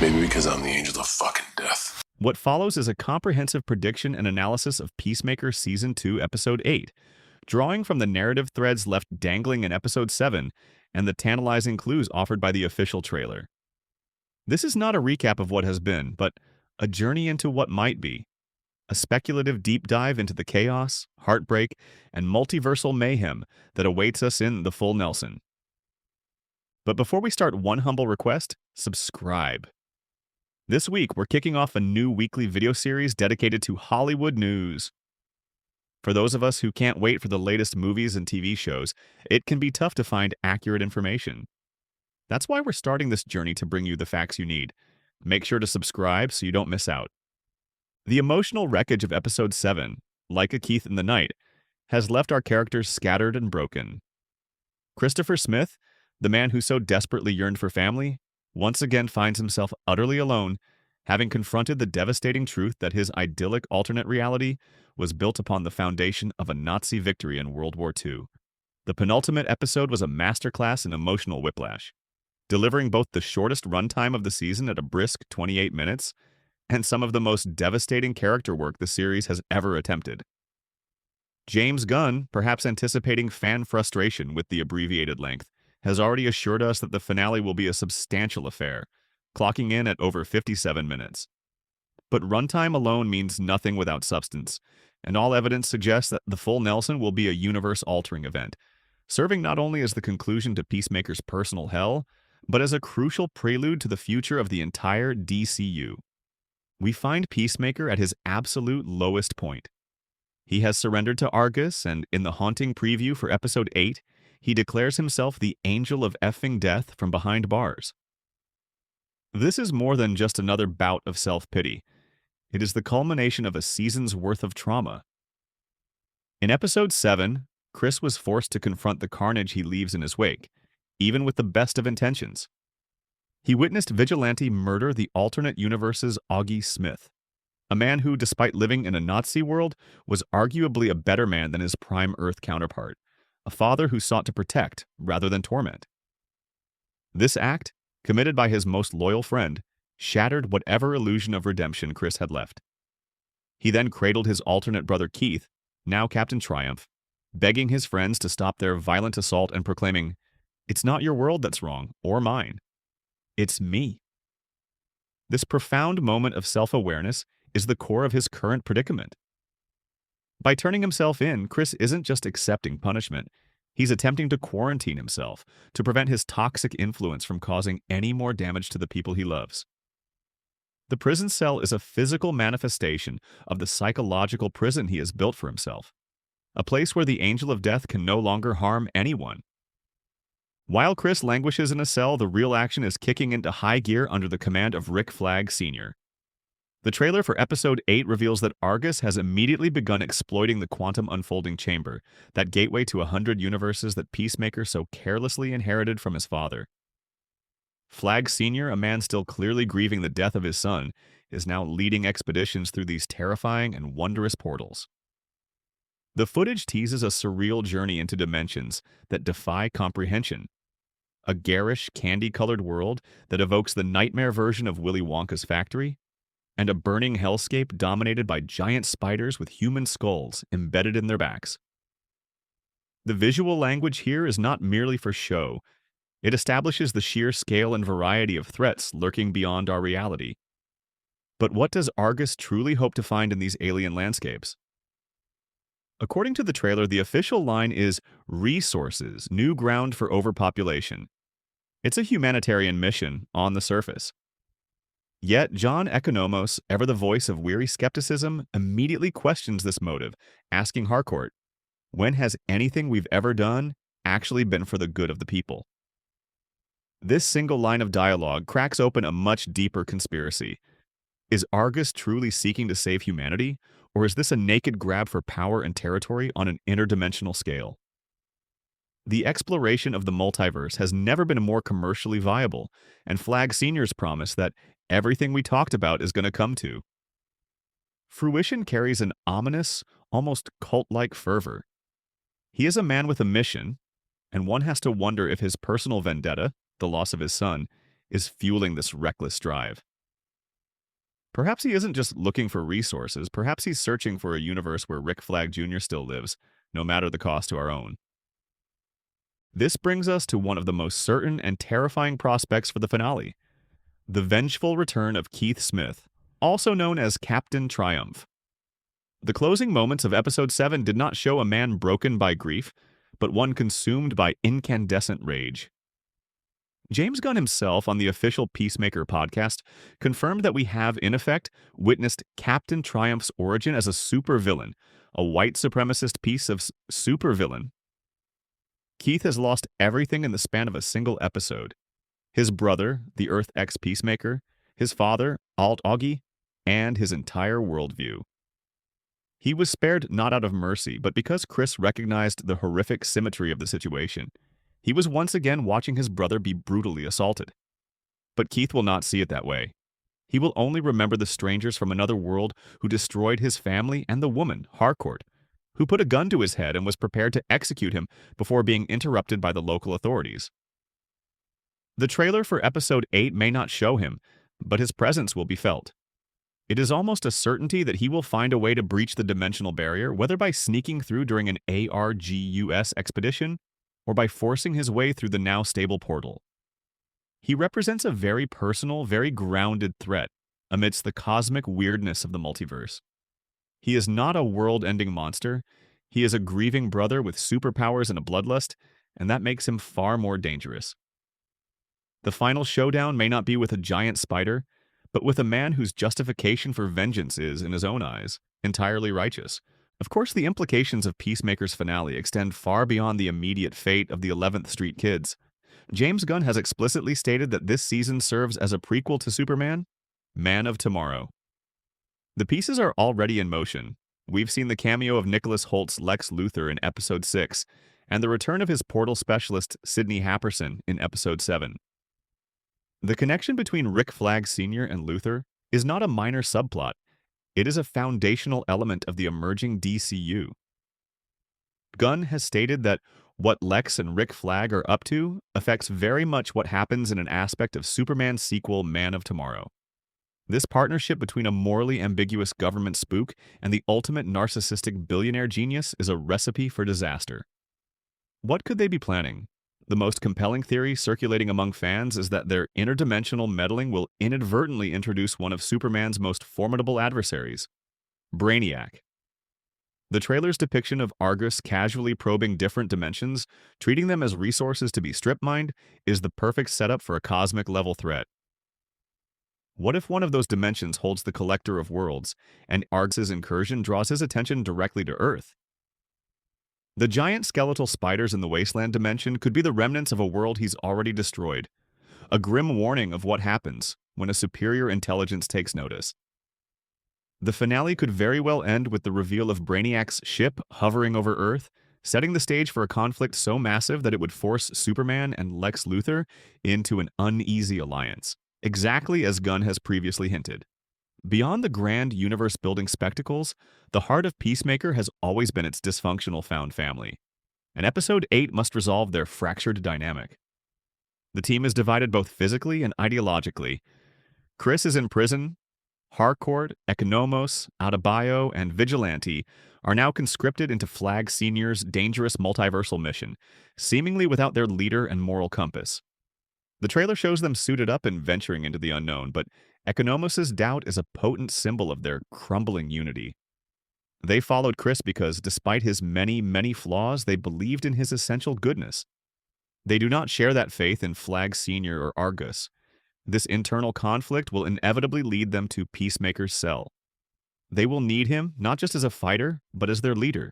Maybe because I'm the angel of fucking death. What follows is a comprehensive prediction and analysis of Peacemaker Season 2, Episode 8, drawing from the narrative threads left dangling in Episode 7 and the tantalizing clues offered by the official trailer. This is not a recap of what has been, but a journey into what might be. A speculative deep dive into the chaos, heartbreak, and multiversal mayhem that awaits us in The Full Nelson. But before we start, one humble request: subscribe. This week, we're kicking off a new weekly video series dedicated to Hollywood news. For those of us who can't wait for the latest movies and TV shows, it can be tough to find accurate information. That's why we're starting this journey to bring you the facts you need. Make sure to subscribe so you don't miss out. The emotional wreckage of Episode 7, like a Keith in the Night, has left our characters scattered and broken. Christopher Smith, the man who so desperately yearned for family, once again finds himself utterly alone, having confronted the devastating truth that his idyllic alternate reality was built upon the foundation of a Nazi victory in World War II. The penultimate episode was a masterclass in emotional whiplash, delivering both the shortest runtime of the season at a brisk 28 minutes and some of the most devastating character work the series has ever attempted. James Gunn, perhaps anticipating fan frustration with the abbreviated length, has already assured us that the finale will be a substantial affair, clocking in at over 57 minutes. But runtime alone means nothing without substance, and all evidence suggests that The Full Nelson will be a universe-altering event, serving not only as the conclusion to Peacemaker's personal hell, but as a crucial prelude to the future of the entire DCU. We find Peacemaker at his absolute lowest point. He has surrendered to Argus, and in the haunting preview for Episode 8, he declares himself the angel of effing death from behind bars. This is more than just another bout of self-pity. It is the culmination of a season's worth of trauma. In Episode 7, Chris was forced to confront the carnage he leaves in his wake, even with the best of intentions. He witnessed Vigilante murder the alternate universe's Auggie Smith, a man who, despite living in a Nazi world, was arguably a better man than his prime Earth counterpart, a father who sought to protect rather than torment. This act, committed by his most loyal friend, shattered whatever illusion of redemption Chris had left. He then cradled his alternate brother Keith, now Captain Triumph, begging his friends to stop their violent assault and proclaiming, "It's not your world that's wrong, or mine. It's me." This profound moment of self-awareness is the core of his current predicament. By turning himself in, Chris isn't just accepting punishment. He's attempting to quarantine himself to prevent his toxic influence from causing any more damage to the people he loves. The prison cell is a physical manifestation of the psychological prison he has built for himself, a place where the angel of death can no longer harm anyone. While Chris languishes in a cell, the real action is kicking into high gear under the command of Rick Flag Sr. The trailer for Episode 8 reveals that Argus has immediately begun exploiting the quantum unfolding chamber, that gateway to 100 universes that Peacemaker so carelessly inherited from his father. Flag Sr., a man still clearly grieving the death of his son, is now leading expeditions through these terrifying and wondrous portals. The footage teases a surreal journey into dimensions that defy comprehension. A garish, candy-colored world that evokes the nightmare version of Willy Wonka's factory, and a burning hellscape dominated by giant spiders with human skulls embedded in their backs. The visual language here is not merely for show. It establishes the sheer scale and variety of threats lurking beyond our reality. But what does Argus truly hope to find in these alien landscapes? According to the trailer, the official line is "resources, new ground for overpopulation." It's a humanitarian mission on the surface. Yet John Economos, ever the voice of weary skepticism, immediately questions this motive, asking Harcourt, "When has anything we've ever done actually been for the good of the people?" This single line of dialogue cracks open a much deeper conspiracy. Is Argus truly seeking to save humanity, or is this a naked grab for power and territory on an interdimensional scale? The exploration of the multiverse has never been more commercially viable, and Flag Sr.'s promise that everything we talked about is going to come to fruition carries an ominous, almost cult-like fervor. He is a man with a mission, and one has to wonder if his personal vendetta, the loss of his son, is fueling this reckless drive. Perhaps he isn't just looking for resources, perhaps he's searching for a universe where Rick Flag Jr. still lives, no matter the cost to our own. This brings us to one of the most certain and terrifying prospects for the finale: the vengeful return of Keith Smith, also known as Captain Triumph. The closing moments of Episode 7 did not show a man broken by grief, but one consumed by incandescent rage. James Gunn himself, on the official Peacemaker podcast, confirmed that we have, in effect, witnessed Captain Triumph's origin as a supervillain, a white supremacist piece of supervillain. Keith has lost everything in the span of a single episode: his brother, the Earth X Peacemaker, his father, Auggie, and his entire worldview. He was spared not out of mercy, but because Chris recognized the horrific symmetry of the situation. He was once again watching his brother be brutally assaulted. But Keith will not see it that way. He will only remember the strangers from another world who destroyed his family and the woman, Harcourt, who put a gun to his head and was prepared to execute him before being interrupted by the local authorities. The trailer for Episode 8 may not show him, but his presence will be felt. It is almost a certainty that he will find a way to breach the dimensional barrier, whether by sneaking through during an ARGUS expedition or by forcing his way through the now stable portal. He represents a very personal, very grounded threat amidst the cosmic weirdness of the multiverse. He is not a world-ending monster. He is a grieving brother with superpowers and a bloodlust, and that makes him far more dangerous. The final showdown may not be with a giant spider, but with a man whose justification for vengeance is, in his own eyes, entirely righteous. Of course, the implications of Peacemaker's finale extend far beyond the immediate fate of the 11th Street Kids. James Gunn has explicitly stated that this season serves as a prequel to Superman, Man of Tomorrow. The pieces are already in motion. We've seen the cameo of Nicholas Holt's Lex Luthor in Episode 6, and the return of his portal specialist Sidney Happerson in Episode 7. The connection between Rick Flag Sr. and Luthor is not a minor subplot. It is a foundational element of the emerging DCU. Gunn has stated that what Lex and Rick Flag are up to affects very much what happens in an aspect of Superman's sequel, Man of Tomorrow. This partnership between a morally ambiguous government spook and the ultimate narcissistic billionaire genius is a recipe for disaster. What could they be planning? The most compelling theory circulating among fans is that their interdimensional meddling will inadvertently introduce one of Superman's most formidable adversaries, Brainiac. The trailer's depiction of Argus casually probing different dimensions, treating them as resources to be strip-mined, is the perfect setup for a cosmic-level threat. What if one of those dimensions holds the Collector of Worlds, and Argus's incursion draws his attention directly to Earth? The giant skeletal spiders in the Wasteland dimension could be the remnants of a world he's already destroyed, a grim warning of what happens when a superior intelligence takes notice. The finale could very well end with the reveal of Brainiac's ship hovering over Earth, setting the stage for a conflict so massive that it would force Superman and Lex Luthor into an uneasy alliance, exactly as Gunn has previously hinted. Beyond the grand universe-building spectacles, the heart of Peacemaker has always been its dysfunctional found family, and Episode 8 must resolve their fractured dynamic. The team is divided both physically and ideologically. Chris is in prison. Harcourt, Economos, Adebayo, and Vigilante are now conscripted into Flag Sr.'s dangerous multiversal mission, seemingly without their leader and moral compass. The trailer shows them suited up and venturing into the unknown, but Economos' doubt is a potent symbol of their crumbling unity. They followed Chris because, despite his many, many flaws, they believed in his essential goodness. They do not share that faith in Flag Sr. or Argus. This internal conflict will inevitably lead them to Peacemaker's cell. They will need him, not just as a fighter, but as their leader.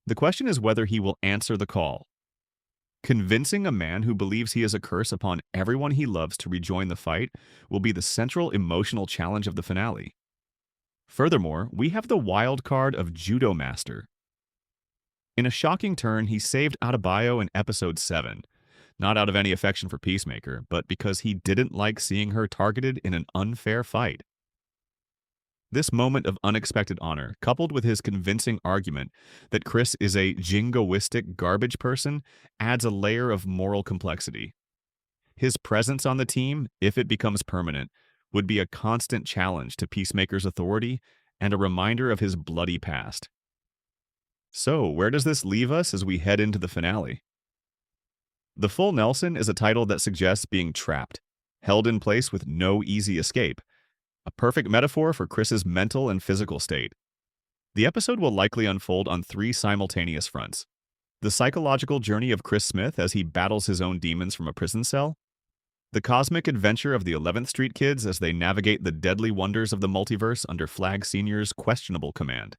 The question is whether he will answer the call. Convincing a man who believes he is a curse upon everyone he loves to rejoin the fight will be the central emotional challenge of the finale. Furthermore, we have the wild card of Judo Master. In a shocking turn, he saved Adebayo in Episode 7, not out of any affection for Peacemaker, but because he didn't like seeing her targeted in an unfair fight. This moment of unexpected honor, coupled with his convincing argument that Chris is a jingoistic garbage person, adds a layer of moral complexity. His presence on the team, if it becomes permanent, would be a constant challenge to Peacemaker's authority and a reminder of his bloody past. So, where does this leave us as we head into the finale? The Full Nelson is a title that suggests being trapped, held in place with no easy escape, a perfect metaphor for Chris's mental and physical state. The episode will likely unfold on three simultaneous fronts: the psychological journey of Chris Smith as he battles his own demons from a prison cell, the cosmic adventure of the 11th Street Kids as they navigate the deadly wonders of the multiverse under Flag Sr.'s questionable command,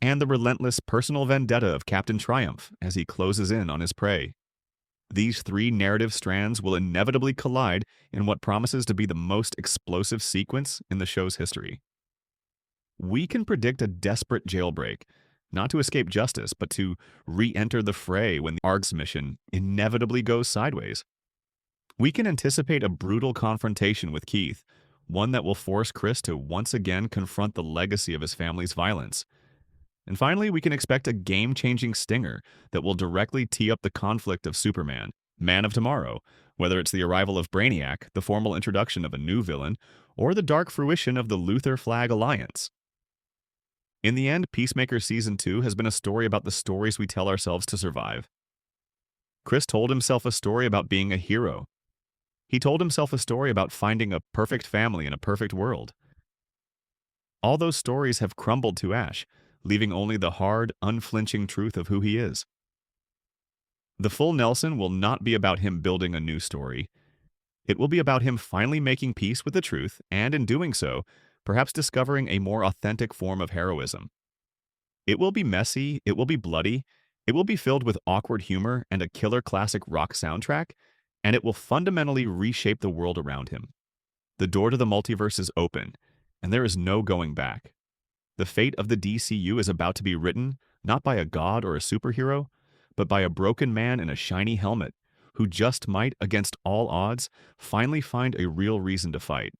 and the relentless personal vendetta of Captain Triumph as he closes in on his prey. These three narrative strands will inevitably collide in what promises to be the most explosive sequence in the show's history. We can predict a desperate jailbreak, not to escape justice, but to re-enter the fray when the Arg's mission inevitably goes sideways. We can anticipate a brutal confrontation with Keith, one that will force Chris to once again confront the legacy of his family's violence. And finally, we can expect a game-changing stinger that will directly tee up the conflict of Superman, Man of Tomorrow, whether it's the arrival of Brainiac, the formal introduction of a new villain, or the dark fruition of the Luthor Flag Alliance. In the end, Peacemaker Season 2 has been a story about the stories we tell ourselves to survive. Chris told himself a story about being a hero. He told himself a story about finding a perfect family in a perfect world. All those stories have crumbled to ash, leaving only the hard, unflinching truth of who he is. The Full Nelson will not be about him building a new story. It will be about him finally making peace with the truth, and in doing so, perhaps discovering a more authentic form of heroism. It will be messy, it will be bloody, it will be filled with awkward humor and a killer classic rock soundtrack, and it will fundamentally reshape the world around him. The door to the multiverse is open, and there is no going back. The fate of the DCU is about to be written, not by a god or a superhero, but by a broken man in a shiny helmet, who just might, against all odds, finally find a real reason to fight.